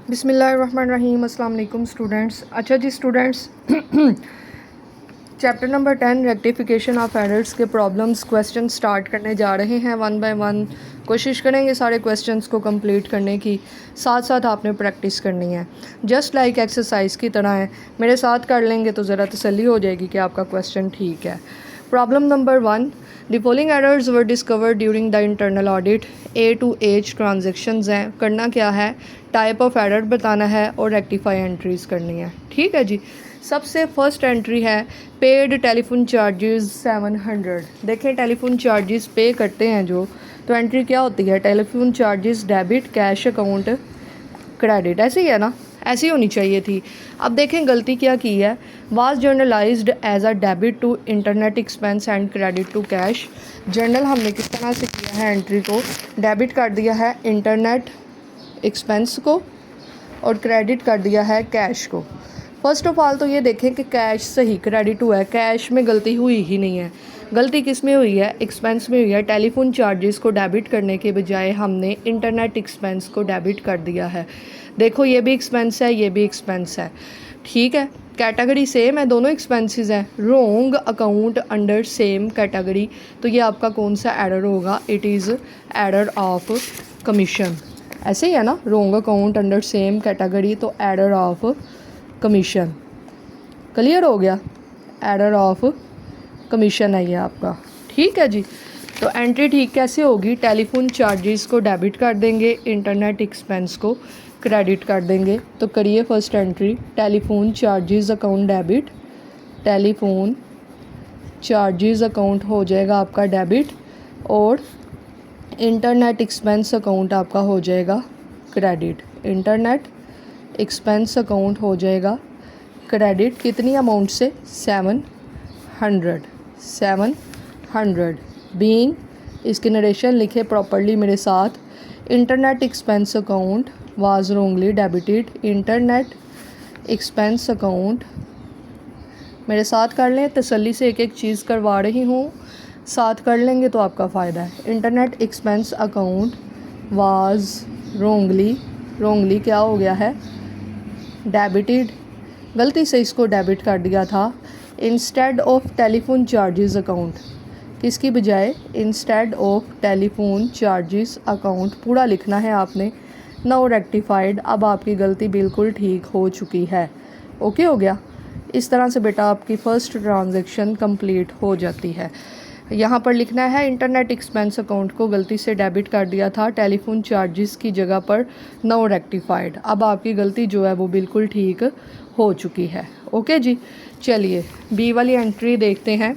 बिस्मिल्लाहिर्रहमानिर्रहीम। अस्सलाम वालेकुम स्टूडेंट्स। अच्छा जी students, chapter number 10 rectification of errors के प्रॉब्लम्स क्वेश्चन स्टार्ट करने जा रहे हैं वन बाय वन। कोशिश करेंगे सारे क्वेश्चंस को कंप्लीट करने की, साथ साथ आपने प्रैक्टिस करनी है, जस्ट लाइक एक्सरसाइज की तरह है। मेरे साथ कर लेंगे तो ज़रा तसल्ली हो जाएगी कि आपका क्वेश्चन ठीक है। Problem number 1, the following errors were discovered during the internal audit. A to H transactions हैं, करना क्या है, टाइप ऑफ एरर बताना है और रेक्टिफाई एंट्रीज़ करनी है। ठीक है जी। सबसे फर्स्ट एंट्री है पेड टेलीफोन चार्जेस 700। देखें टेलीफोन चार्जेस पे करते हैं जो, तो एंट्री क्या होती है, telephone charges debit, cash account, credit. ऐसे ही है ना, ऐसी होनी चाहिए थी। अब देखें गलती क्या की है। Was journalised as a debit to internet expense and credit to cash. Journal हमने किस तरह से किया है, एंट्री को डेबिट कर दिया है इंटरनेट एक्सपेंस को और क्रेडिट कर दिया है कैश को। फ़र्स्ट ऑफ ऑल तो ये देखें कि कैश सही, क्रेडिट हुआ है, कैश में गलती हुई ही नहीं है। गलती किस में हुई है, एक्सपेंस में हुई है। टेलीफोन चार्जेस को डेबिट करने के बजाय हमने इंटरनेट एक्सपेंस को डेबिट कर दिया है। देखो ये भी एक्सपेंस है, ये भी एक्सपेंस है, ठीक है, कैटेगरी सेम है, दोनों एक्सपेंसेस हैं। रोंग अकाउंट अंडर सेम कैटेगरी, तो ये आपका कौन सा एरर होगा, it is error of commission. ऐसे ही है ना, रोंग अकाउंट अंडर सेम कैटेगरी तो एरर ऑफ कमीशन। क्लियर हो गया, एरर ऑफ कमीशन है ये आपका। ठीक है जी। तो एंट्री ठीक कैसे होगी, टेलीफोन चार्जेस को डेबिट कर देंगे, इंटरनेट एक्सपेंस को क्रेडिट कर देंगे। तो करिए first entry, telephone charges account debit, telephone charges account हो जाएगा आपका डेबिट और इंटरनेट एक्सपेंस अकाउंट आपका हो जाएगा क्रेडिट। इंटरनेट एक्सपेंस अकाउंट हो जाएगा क्रेडिट, कितनी अमाउंट से, 700 बीइंग, इसके नरेशन लिखे प्रॉपर्ली मेरे साथ। Internet expense account was wrongly debited, internet expense account, मेरे साथ कर लें, तसल्ली से एक एक चीज़ करवा रही हूँ, साथ कर लेंगे तो आपका फ़ायदा है। Internet expense account was wrongly क्या हो गया है, डेबिटेड, गलती से इसको डेबिट कर दिया था। Instead of telephone charges account, किसकी बजाय, instead of telephone charges account, पूरा लिखना है आपने। नाउ रेक्टिफाइड, अब आपकी गलती बिल्कुल ठीक हो चुकी है। ओके हो गया। इस तरह से बेटा आपकी फ़र्स्ट ट्रांजैक्शन कंप्लीट हो जाती है। यहाँ पर लिखना है इंटरनेट एक्सपेंस अकाउंट को गलती से डेबिट कर दिया था टेलीफोन चार्जेस की जगह पर, नाउ रेक्टिफाइड। अब आपकी गलती जो है वो बिल्कुल ठीक हो चुकी है। ओके जी। चलिए बी वाली एंट्री देखते हैं।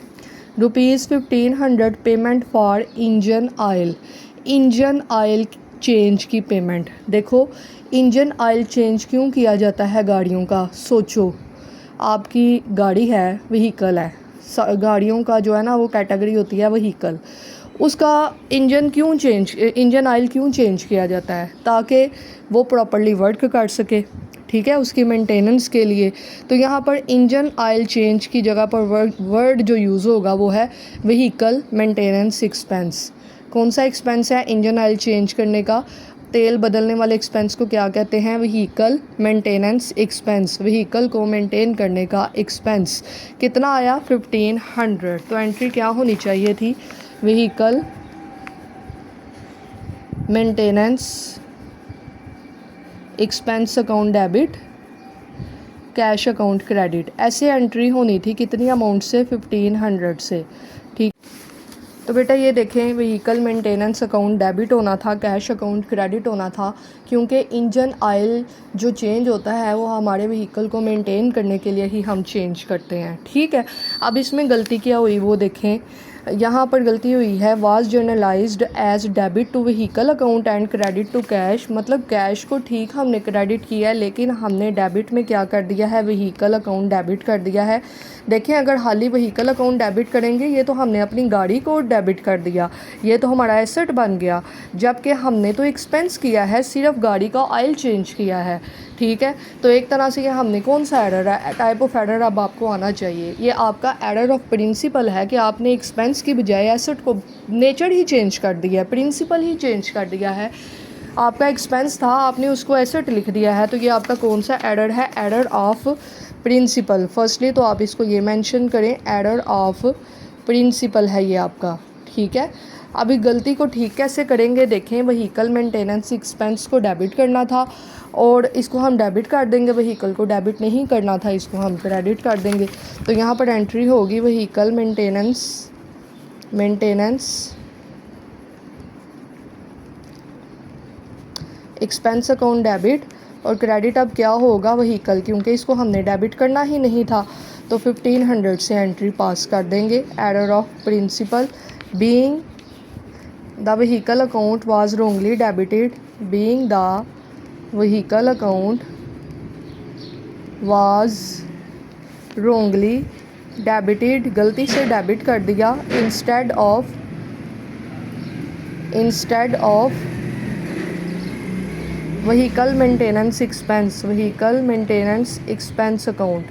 ₹1500 payment for engine oil, engine oil change की पेमेंट। देखो इंजन ऑयल चेंज क्यों किया जाता है गाड़ियों का, सोचो, आपकी गाड़ी है, व्हीकल है, गाड़ियों का जो है ना वो कैटेगरी होती है व्हीकल, उसका इंजन ऑयल क्यों चेंज किया जाता है, ताकि वो प्रॉपर्ली वर्क कर सके, ठीक है, उसकी मेंटेनेंस के लिए। तो यहाँ पर इंजन ऑयल चेंज की जगह पर वर्ड जो यूज़ होगा वो है व्हीकल मेंटेनेंस एक्सपेंस। कौन सा एक्सपेंस है, इंजन ऑयल चेंज करने का, तेल बदलने वाले एक्सपेंस को क्या कहते हैं, व्हीकल मेंटेनेंस एक्सपेंस, व्हीकल को मेंटेन करने का एक्सपेंस। कितना आया, 1500। तो एंट्री क्या होनी चाहिए थी, vehicle maintenance expense account debit, cash account credit, ऐसे एंट्री होनी थी। कितनी अमाउंट से, 1500 से। ठीक, तो बेटा ये देखें, व्हीकल मेंटेनेंस अकाउंट डेबिट होना था, कैश अकाउंट क्रेडिट होना था, क्योंकि इंजन ऑयल जो चेंज होता है वो हमारे व्हीकल को मेंटेन करने के लिए ही हम चेंज करते हैं। ठीक है। अब इसमें गलती क्या हुई वो देखें, यहाँ पर गलती हुई है, was journalised as debit to vehicle account and credit to cash, मतलब कैश को ठीक हमने क्रेडिट किया है लेकिन हमने डेबिट में क्या कर दिया है, व्हीकल अकाउंट डेबिट कर दिया है। देखें अगर हाली व्हीकल अकाउंट डेबिट करेंगे, ये तो हमने अपनी गाड़ी को डेबिट कर दिया, ये तो हमारा एसेट बन गया, जबकि हमने तो एक्सपेंस किया है, सिर्फ गाड़ी का ऑयल चेंज किया है। ठीक है। तो एक तरह से ये हमने कौन सा एरर है, टाइप ऑफ एरर अब आपको आना चाहिए, ये आपका एरर ऑफ प्रिंसिपल है कि आपने एक्सपेंस की बजाय एसेट को नेचर ही चेंज कर दिया है, प्रिंसिपल ही चेंज कर दिया है। आपका एक्सपेंस था, आपने उसको एसेट लिख दिया है, तो ये आपका कौन सा एरर है? Error of principal. फर्स्टली तो आप इसको ये मेंशन करें, एरर ऑफ प्रिंसिपल है ये आपका, ठीक है। अभी गलती को ठीक कैसे करेंगे देखें, व्हीकल मेंटेनेंस एक्सपेंस को डेबिट करना था और इसको हम डेबिट कर देंगे, व्हीकल को डेबिट नहीं करना था, इसको हम क्रेडिट कर देंगे। तो यहाँ पर एंट्री होगी vehicle maintenance expense account debit, और क्रेडिट अब क्या होगा? व्हीकल, क्योंकि इसको हमने डेबिट करना ही नहीं था, तो 1500 से एंट्री पास कर देंगे। Error of principle being the vehicle account was wrongly debited, being the vehicle account was wrongly debited, गलती से डेबिट कर दिया, instead of vehicle maintenance expense account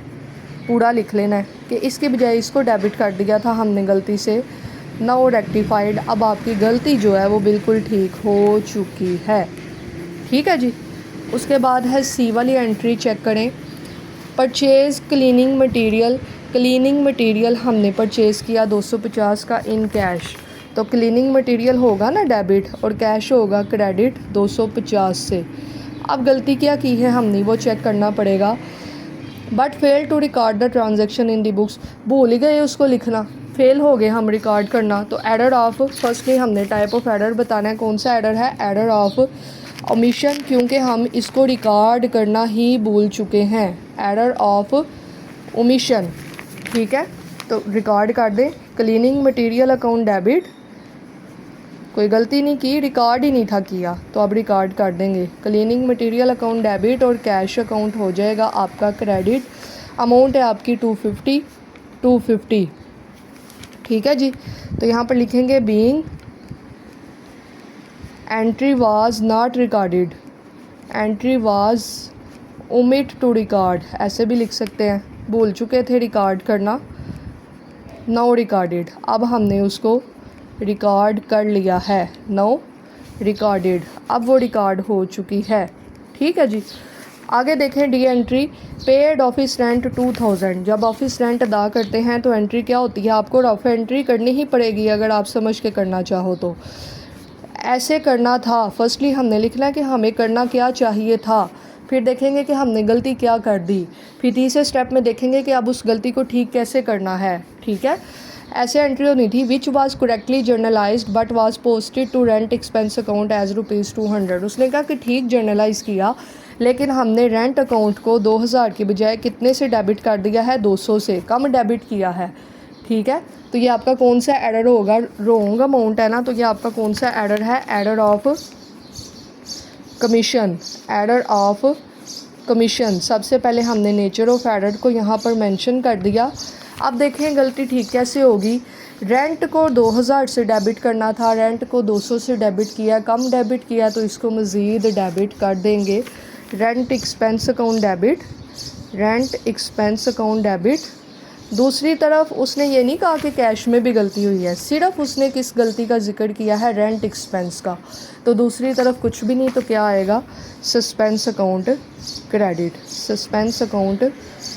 पूरा लिख लेना है कि इसके बजाय इसको डेबिट कर दिया था हमने गलती से। नाउ रेक्टिफाइड, अब आपकी गलती जो है वो बिल्कुल ठीक हो चुकी है, ठीक है जी। उसके बाद है सी वाली एंट्री, चेक करें, परचेज़ क्लीनिंग मटेरियल हमने परचेज़ किया 250 का इन कैश, तो क्लीनिंग मटेरियल होगा ना डेबिट और कैश होगा क्रेडिट 250 से। अब गलती क्या की है हमने वो चेक करना पड़ेगा। But fail to record the transaction in the books, भूल ही गए उसको लिखना, फेल हो गए हम रिकॉर्ड करना। तो एरर ऑफ, फर्स्टली हमने टाइप ऑफ एरर बताना है, कौन सा एरर है? एरर ऑफ ओमिशन, क्योंकि हम इसको रिकॉर्ड करना ही भूल चुके हैं। एरर ऑफ ओमिशन, ठीक है, तो रिकॉर्ड कर दें। क्लीनिंग मटेरियल अकाउंट डेबिट, कोई गलती नहीं की, रिकॉर्ड ही नहीं था किया, तो अब रिकॉर्ड कर देंगे। क्लीनिंग मटेरियल अकाउंट डेबिट और कैश अकाउंट हो जाएगा आपका क्रेडिट। अमाउंट है आपकी 250, ठीक है जी। तो यहाँ पर लिखेंगे being entry was not recorded, entry was omit to record, ऐसे भी लिख सकते हैं, भूल चुके थे रिकॉर्ड करना। नाउ रिकॉर्डेड, अब हमने उसको रिकॉर्ड कर लिया है, नाउ रिकॉर्डेड, अब वो रिकॉर्ड हो चुकी है, ठीक है जी। आगे देखें D entry, paid office rent 2000, जब ऑफिस रेंट अदा करते हैं तो एंट्री क्या होती है? आपको रफ एंट्री करनी ही पड़ेगी अगर आप समझ के करना चाहो तो। ऐसे करना था, फर्स्टली हमने लिखना है कि हमें करना क्या चाहिए था, फिर देखेंगे कि हमने गलती क्या कर दी, फिर तीसरे स्टेप में देखेंगे कि अब उस गलती को ठीक कैसे करना है, ठीक है। ऐसे एंट्री होनी थी, which was correctly journalised but was posted to rent expense account as ₹200। उसने कहा कि ठीक जर्नलाइज किया, लेकिन हमने रेंट अकाउंट को 2000 के बजाय कितने से डेबिट कर दिया है? 200 से, कम डेबिट किया है, ठीक है। तो ये आपका कौन सा एरर होगा? रॉन्ग अमाउंट है ना, तो ये आपका कौन सा एरर है? Error of commission, error of commission. सबसे पहले हमने नेचर ऑफ एरर को यहाँ पर मेंशन कर दिया। अब देखें गलती ठीक कैसे होगी। रेंट को 2000 से डेबिट करना था, रेंट को 200 से डेबिट किया, कम डेबिट किया, तो इसको मज़ीद डेबिट कर देंगे। Rent expense account debit, rent expense account debit. दूसरी तरफ उसने ये नहीं कहा कि कैश में भी गलती हुई है, सिर्फ उसने किस गलती का जिक्र किया है? रेंट एक्सपेंस का। तो दूसरी तरफ कुछ भी नहीं, तो क्या आएगा? Suspense account credit, suspense account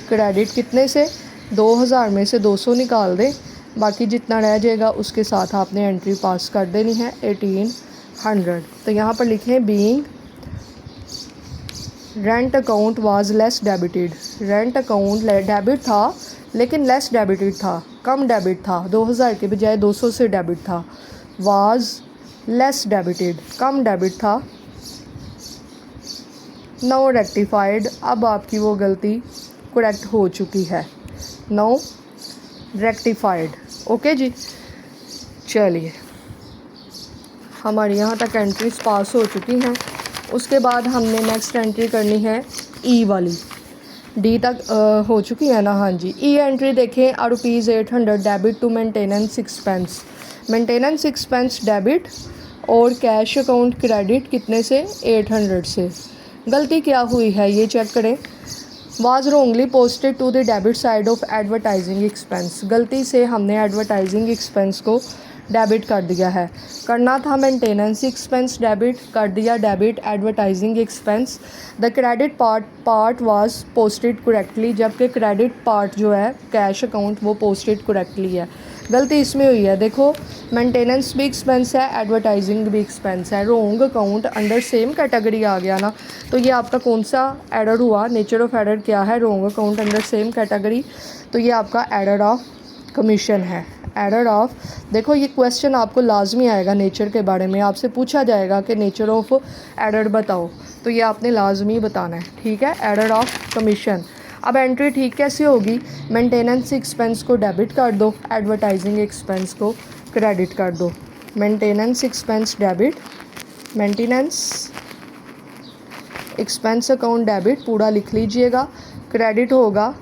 credit. कितने से? 2000 में से 200 निकाल दें, बाकी जितना रह जाएगा उसके साथ आपने एंट्री पास कर देनी है 1800। तो यहाँ पर लिखें being rent account was less debited, rent account debit था लेकिन लेस डेबिटेड था, कम डेबिट था, 2000 के बजाय 200 से डेबिट था। Was less debited, come debit था। नाउ रेक्टिफाइड, अब आपकी वो गलती करेक्ट हो चुकी है, नाउ रेक्टिफाइड। ओके जी, चलिए हमारी यहाँ तक एंट्रीज पास हो चुकी हैं। उसके बाद हमने नेक्स्ट एंट्री करनी है ई वाली। डी तक हो चुकी है ना? हाँ जी। ई एंट्री देखें, ₹800 debit to maintenance expense, maintenance expense debit और कैश अकाउंट क्रेडिट कितने से? 800 से। गलती क्या हुई है ये चेक करें। Was wrongly posted to the debit side of advertising expense, गलती से हमने एडवर्टाइजिंग एक्सपेंस को डेबिट कर दिया है। करना था मेंटेनेंस एक्सपेंस डेबिट, कर दिया debit. Advertising expense, the credit part was posted correctly, जबकि क्रेडिट पार्ट जो है कैश अकाउंट वो पोस्टेड करेक्टली है। गलती इसमें हुई है, देखो मेंटेनेंस भी एक्सपेंस है, एडवर्टाइजिंग भी एक्सपेंस है। रोंग अकाउंट अंडर सेम कैटेगरी आ गया ना, तो ये आपका कौन सा एरर हुआ? नेचर ऑफ एरर क्या है? रोंग अकाउंट अंडर सेम कैटेगरी, तो ये आपका एरर ऑफ कमीशन है। एरर ऑफ, देखो ये क्वेश्चन आपको लाजमी आएगा नेचर के बारे में, आपसे पूछा जाएगा कि नेचर ऑफ एरर बताओ, तो ये आपने लाजमी बताना है, ठीक है। Error of commission. अब एंट्री ठीक कैसे होगी? मेंटेनेंस एक्सपेंस को डेबिट कर दो, एडवर्टाइजिंग एक्सपेंस को क्रेडिट कर दो। Maintenance expense debit, maintenance expense account debit पूरा लिख लीजिएगा। क्रेडिट होगा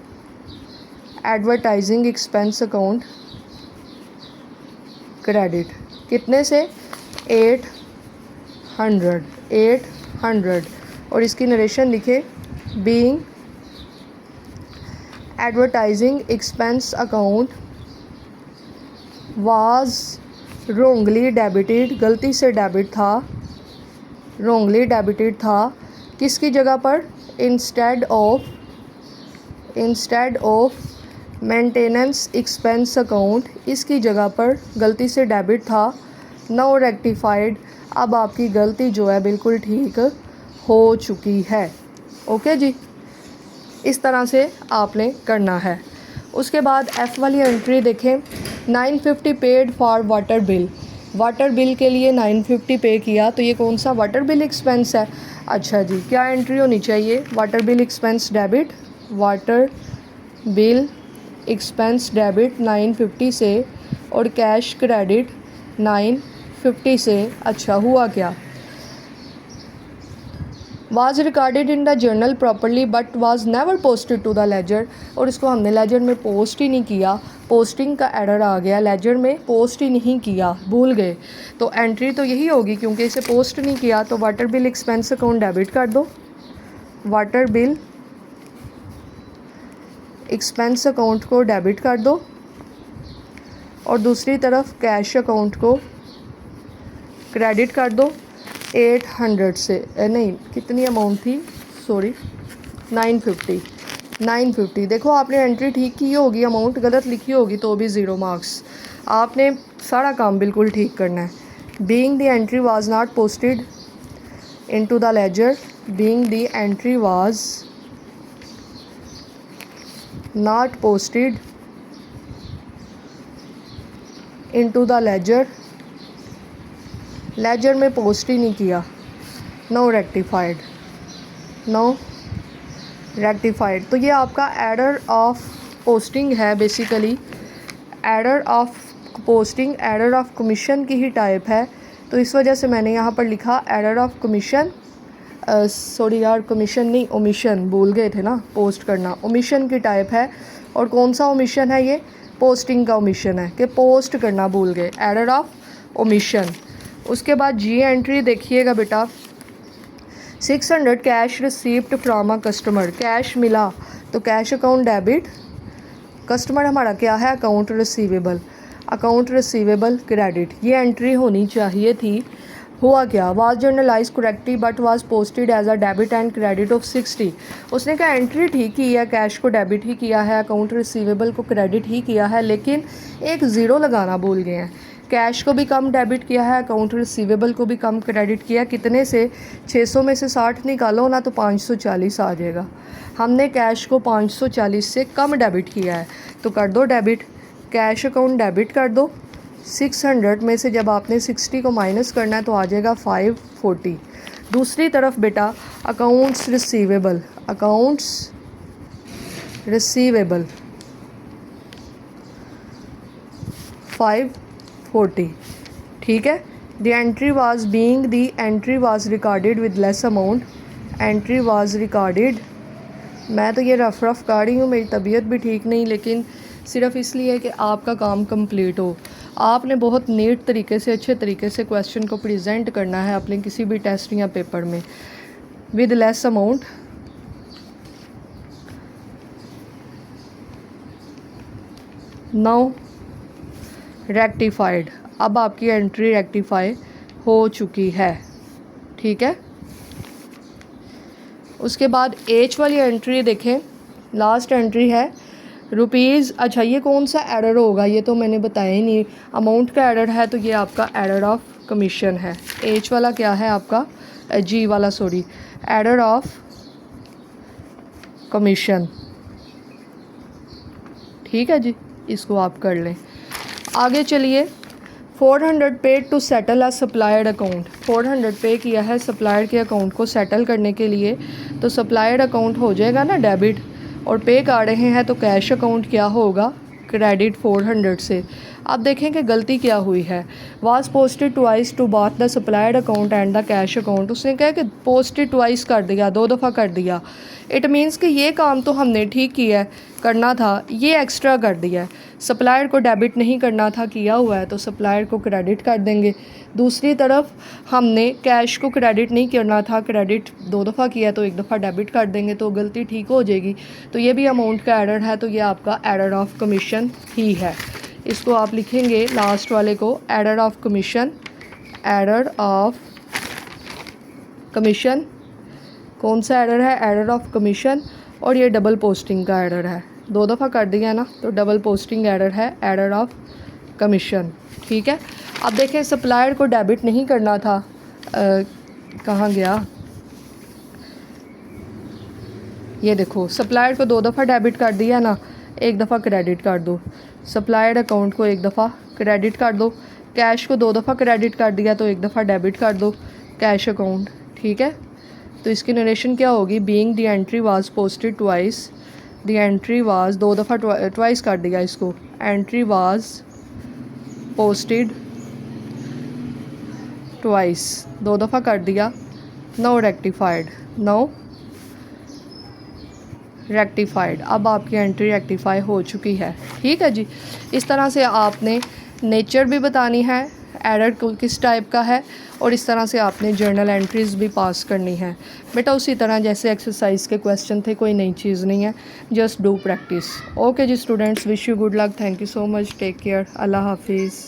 एडवर्टाइजिंग एक्सपेंस अकाउंट क्रेडिट। कितने से? 800। और इसकी नरेशन लिखे, being advertising expense account was wrongly debited, गलती से डेबिट था, रोंगली डेबिटेड था। किसकी जगह पर? Instead of maintenance expense account, इसकी जगह पर गलती से डेबिट था। नाउ रेक्टिफाइड, अब आपकी गलती जो है बिल्कुल ठीक हो चुकी है। ओके जी, इस तरह से आपने करना है। उसके बाद एफ़ वाली एंट्री देखें, 950 paid for water bill. Water bill के लिए 950 पे किया, तो ये कौन सा वाटर बिल एक्सपेंस है? अच्छा जी, क्या एंट्री होनी चाहिए? Water bill expense debit, water bill expense debit 950 से, और कैश क्रेडिट 950 से। अच्छा, हुआ क्या? Was recorded in the journal properly but was never posted to the ledger, और इसको हमने लेजर में पोस्ट ही नहीं किया, पोस्टिंग का एरर आ गया, लेजर में पोस्ट ही नहीं किया, भूल गए। तो एंट्री तो यही होगी, क्योंकि इसे पोस्ट नहीं किया, तो water bill expense account debit कर दो, वाटर बिल एक्सपेंस अकाउंट को डेबिट कर दो, और दूसरी तरफ कैश अकाउंट को क्रेडिट कर दो 800 से। नहीं, कितनी अमाउंट थी? सॉरी, 950। देखो आपने एंट्री ठीक की होगी, अमाउंट गलत लिखी होगी तो भी 0 मार्क्स। आपने सारा काम बिल्कुल ठीक करना है। Being the entry was not posted into the ledger, being the entry was not posted into the ledger, ledger में पोस्ट ही नहीं किया। नो रेक्टिफाइड, तो ये आपका एरर ऑफ पोस्टिंग है basically. Error of posting error of commission की ही टाइप है, तो इस वजह से मैंने यहाँ पर लिखा एरर ऑफ कमीशन। सॉरी यार, कमीशन नहीं, ओमिशन, भूल गए थे ना पोस्ट करना, ओमिशन की टाइप है। और कौन सा ओमिशन है? ये पोस्टिंग का ओमिशन है कि पोस्ट करना भूल गए, एरर ऑफ ओमिशन। उसके बाद जी एंट्री देखिएगा बेटा, 600 cash received from a customer, cash मिला तो कैश अकाउंट डेबिट, कस्टमर हमारा क्या है? Account receivable, account receivable credit. ये एंट्री होनी चाहिए थी। हुआ क्या? Was journalise correctly but was posted as a debit and credit of 60। उसने कहा एंट्री ठीक की है, कैश को डेबिट ही किया है, अकाउंट रिसीवेबल को क्रेडिट ही किया है, लेकिन एक ज़ीरो लगाना भूल गए हैं। कैश को भी कम डेबिट किया है, अकाउंट रिसीवेबल को भी कम क्रेडिट किया। कितने से? 600 में से 60 निकालो ना तो 540 आ जाएगा। हमने कैश को 540 से कम डेबिट किया है, तो कर दो डेबिट, कैश अकाउंट डेबिट कर दो। 600 में से जब आपने 60 को माइनस करना है तो आ जाएगा 540। दूसरी तरफ बेटा अकाउंट्स रिसीवेबल, अकाउंट्स रिसीवेबल 540, ठीक है। The entry was being, the entry was recorded with less amount, entry was recorded. मैं तो ये रफ कर रही हूँ, मेरी तबीयत भी ठीक नहीं, लेकिन सिर्फ इसलिए कि आपका काम कंप्लीट हो। आपने बहुत नीट तरीके से, अच्छे तरीके से क्वेश्चन को प्रेजेंट करना है अपने किसी भी टेस्ट या पेपर में। With less amount, now rectified, अब आपकी एंट्री रेक्टिफाई हो चुकी है, ठीक है। उसके बाद एच वाली एंट्री देखें, लास्ट एंट्री है रुपीज़। अच्छा, ये कौन सा एरर होगा, ये तो मैंने बताया ही नहीं। अमाउंट का एरर है तो ये आपका एरर ऑफ कमीशन है। एच वाला क्या है आपका, जी वाला सॉरी, एरर ऑफ कमीशन, ठीक है जी, इसको आप कर लें। आगे चलिए, 400 paid to settle a supplier's account. 400 pay किया है सप्लायर के अकाउंट को सेटल करने के लिए, तो सप्लायर्ड अकाउंट हो जाएगा ना डेबिट, और पे कर रहे हैं तो कैश अकाउंट क्या होगा, क्रेडिट 400 से। अब देखें कि गलती क्या हुई है। Was posted twice to both the supplier's account and the cash account. उसने कहा कि पोस्टेड ट्वाइस कर दिया, 2 दफ़ा कर दिया। इट मीन्स कि ये काम तो हमने ठीक किया है, करना था, ये एक्स्ट्रा कर दिया है। सप्लायर को डेबिट नहीं करना था, किया हुआ है, तो सप्लायर को क्रेडिट कर देंगे। दूसरी तरफ हमने कैश को क्रेडिट नहीं करना था, क्रेडिट 2 दफ़ा किया तो 1 दफ़ा डेबिट कर देंगे, तो गलती ठीक हो जाएगी। तो ये भी अमाउंट का एरर है, तो ये आपका एरर ऑफ कमीशन ही है। इसको आप लिखेंगे लास्ट वाले को, error of commission, error of commission. कौन सा एरर है, एरर ऑफ कमीशन। और ये डबल पोस्टिंग का एरर है, 2 दफ़ा कर दिया ना, तो डबल पोस्टिंग एरर है, एरर ऑफ कमीशन, ठीक है। अब देखें सप्लायर को डेबिट नहीं करना था, कहाँ गया, ये देखो, सप्लायर को 2 दफ़ा डेबिट कर दिया ना, 1 दफ़ा क्रेडिट कर दो। सप्लायर अकाउंट को 1 दफ़ा क्रेडिट कर दो, कैश को 2 दफ़ा क्रेडिट कर दिया तो 1 दफ़ा डेबिट कर दो कैश अकाउंट, ठीक है। तो इसकी नरेशन क्या होगी, being the entry was posted twice, the entry was 2 दफ़ा ट्वाइस कर दिया इसको, एंट्री वाज पोस्टेड ट्वाइस, 2 दफ़ा कर दिया, नो रेक्टिफाइड, नो रेक्टिफाइड। अब आपकी एंट्री रेक्टिफाई हो चुकी है, ठीक है जी। इस तरह से आपने नेचर भी बतानी है, एरर किस टाइप का है, और इस तरह से आपने जर्नल एंट्रीज़ भी पास करनी है बेटा, उसी तरह जैसे एक्सरसाइज के क्वेश्चन थे, कोई नई चीज़ नहीं है, जस्ट डू प्रैक्टिस। ओके जी students, wish you good luck, thank you so much, take care, अल्लाह हाफिज़।